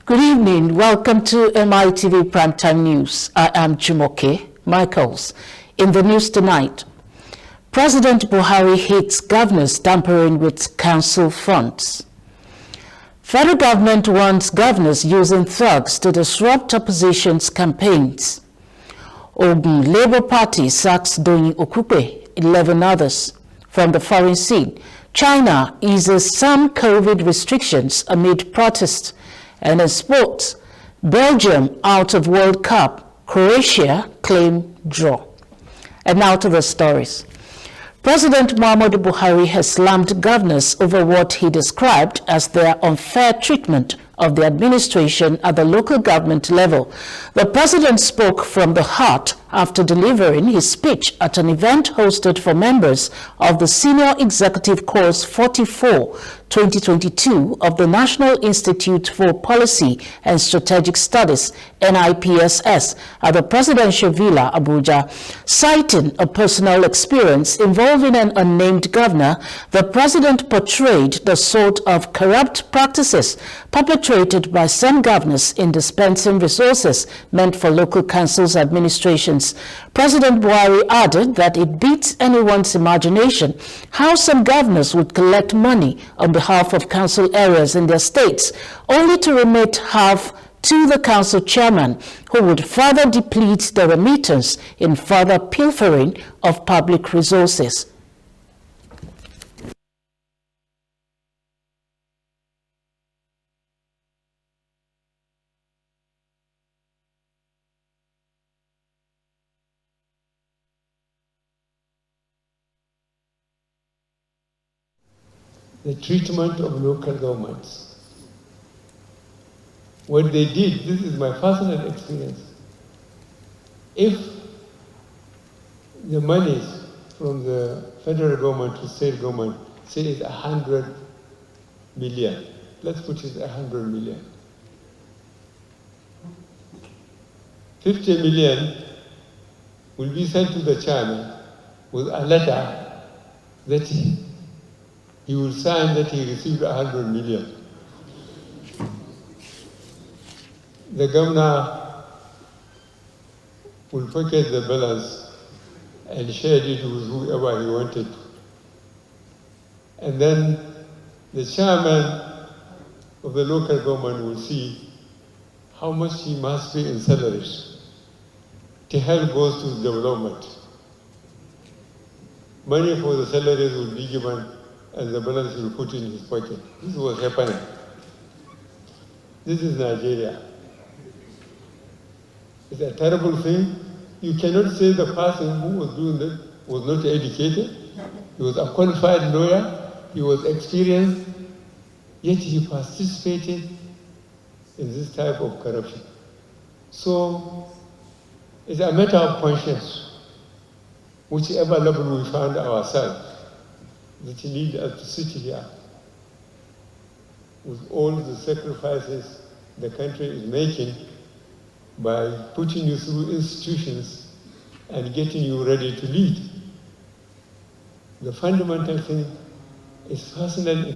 Good evening. Welcome to Mitv Primetime News. I am Jumoke Michaels. In the news tonight, President Buhari hits governors tampering with council funds. Federal government wants governors using thugs to disrupt opposition's campaigns. Ogun Labour Party sacks Doyin Okupe, 11 others. From the foreign scene, China eases some COVID restrictions amid protests. And in sports, Belgium out of World Cup, Croatia claim draw. And now to the stories. President Muhammadu Buhari has slammed governors over what he described as their unfair treatment of the administration at the local government level. The president spoke from the heart after delivering his speech at an event hosted for members of the Senior Executive Course 44 2022 of the National Institute for Policy and Strategic Studies, NIPSS, at the Presidential Villa, Abuja. Citing a personal experience involving an unnamed governor, the president portrayed the sort of corrupt practices perpetrated by some governors in dispensing resources meant for local councils' administrations. President Buhari added that it beats anyone's imagination how some governors would collect money on behalf of council areas in their states, only to remit half to the council chairman, who would further deplete the remittance in further pilfering of public resources. The treatment of local governments. What they did, this is my personal experience. If the monies from the federal government to state government, say it's 100 million, let's put it 100 million. 50 million will be sent to the chairman with a letter that he will sign that he received 100 million. The governor will pocket the balance and share it with whoever he wanted. And then the chairman of the local government will see how much he must pay in salaries to help goes to development. Money for the salaries will be given and the balance will put in his pocket. This was happening. This is Nigeria. It's a terrible thing. You cannot say the person who was doing that was not educated. He was a qualified lawyer. He was experienced. Yet he participated in this type of corruption. So it's a matter of conscience, whichever level we find ourselves, that you need us to sit here with all the sacrifices the country is making by putting you through institutions and getting you ready to lead. The fundamental thing is personal.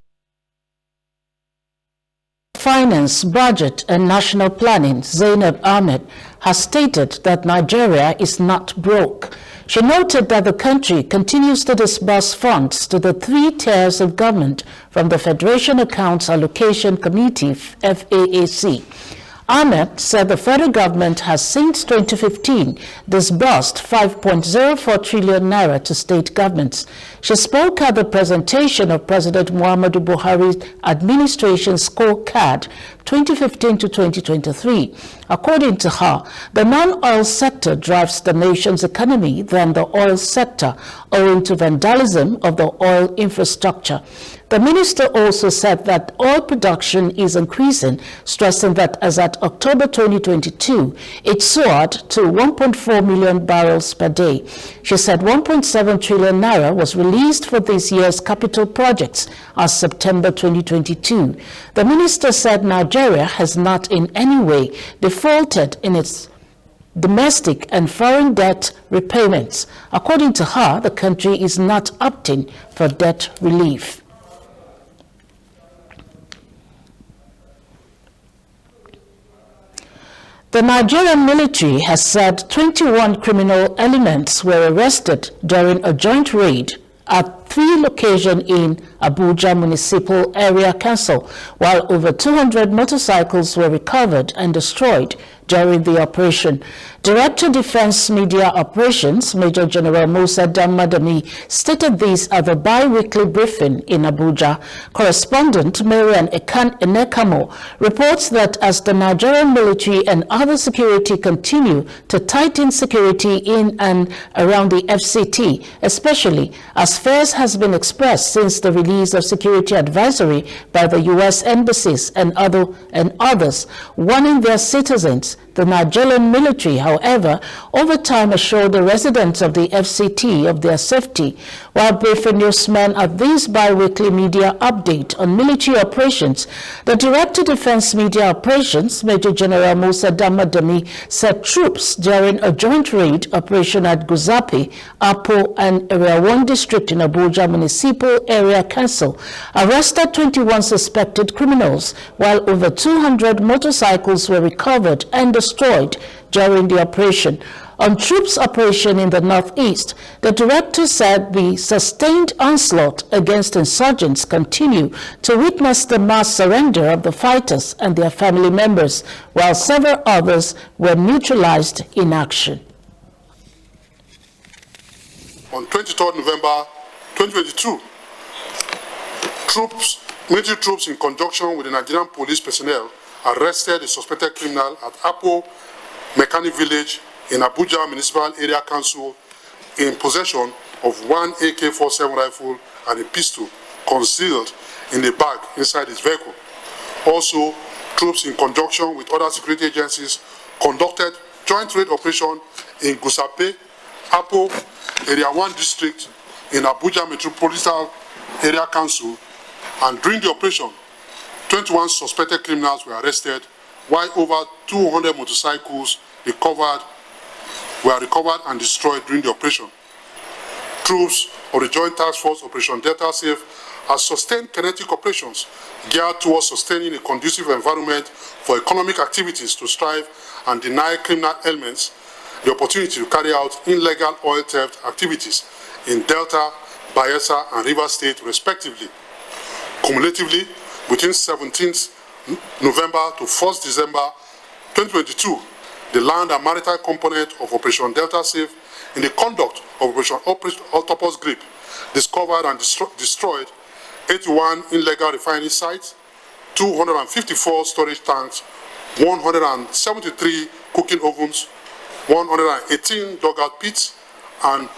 Finance, Budget and National Planning, Zainab Ahmed, has stated that Nigeria is not broke. She noted that the country continues to disburse funds to the three tiers of government from the Federation Accounts Allocation Committee, FAAC. Ahmed said the federal government has since 2015 disbursed 5.04 trillion naira to state governments. She spoke at the presentation of President Muhammadu Buhari's administration scorecard 2015 to 2023. According to her, the non-oil sector drives the nation's economy than the oil sector, owing to vandalism of the oil infrastructure. The minister also said that oil production is increasing, stressing that as at October 2022, it soared to 1.4 million barrels per day. She said 1.7 trillion naira was released for this year's capital projects as September 2022. The minister said Nigeria has not in any way defaulted in its domestic and foreign debt repayments. According to her, the country is not opting for debt relief. The Nigerian military has said 21 criminal elements were arrested during a joint raid at 3 locations in Abuja Municipal Area Council, while over 200 motorcycles were recovered and destroyed during the operation. Director Defense Media Operations, Major General Musa Damadami, stated this at the bi-weekly briefing in Abuja. Correspondent Marian Enekamo reports that as the Nigerian military and other security continue to tighten security in and around the FCT, especially as fears has been expressed since the release of security advisory by the U.S. embassies and others, warning their citizens. The Nigerian military, however, over time assured the residents of the FCT of their safety. While briefing newsmen at this bi-weekly media update on military operations, the Director Defense Media Operations, Major General Musa Damadami, said troops during a joint raid operation at Guzape, Apo, and Area 1 district in Abuja Municipal Area Council arrested 21 suspected criminals, while over 200 motorcycles were recovered and destroyed during the operation. On troops' operation in the northeast, the director said the sustained onslaught against insurgents continue to witness the mass surrender of the fighters and their family members, while several others were neutralized in action. On 23rd November 2022, military troops in conjunction with the Nigerian police personnel arrested a suspected criminal at Apo Mechanic Village in Abuja Municipal Area Council in possession of one AK-47 rifle and a pistol concealed in a bag inside his vehicle. Also, troops in conjunction with other security agencies conducted joint raid operation in Gusape, Apo, Area 1 district in Abuja Metropolitan Area Council, and during the operation, 21 suspected criminals were arrested, while over 200 motorcycles were recovered and destroyed during the operation. Troops of the Joint Task Force Operation Delta Safe has sustained kinetic operations geared towards sustaining a conducive environment for economic activities to strive and deny criminal elements the opportunity to carry out illegal oil theft activities in Delta, Bayelsa, and Rivers State, respectively. Cumulatively, between 17th November to 1st December 2022, the land and maritime component of Operation Delta Safe in the conduct of Operation Octopus Grip discovered and destroyed 81 illegal refining sites, 254 storage tanks, 173 cooking ovens, 118 dugout pits, and